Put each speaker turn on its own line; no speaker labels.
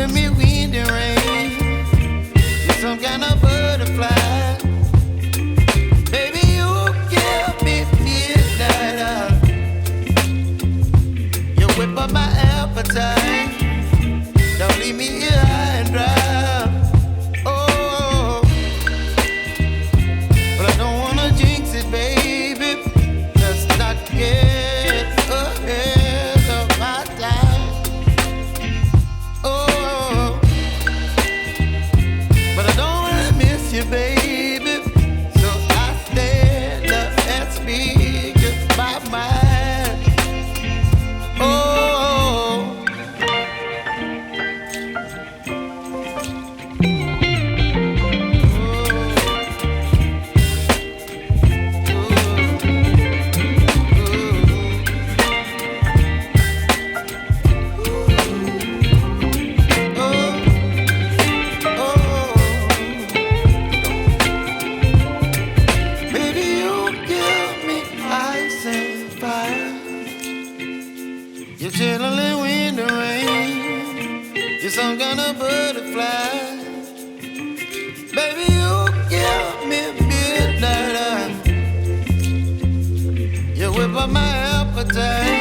giving me wind and rain. You're some kind of butterfly. Baby, you give me midnight. You whip up my appetite. Don't leave me here high and dry. Oh, but I don't wanna jinx it, baby. Let's not get ahead of my time. Oh, but I don't wanna miss you, baby. So I stand up and speak my mind. Oh. You're chilling wind and rain. You're some kind of butterfly. Baby, you give me midnight. You whip up my appetite.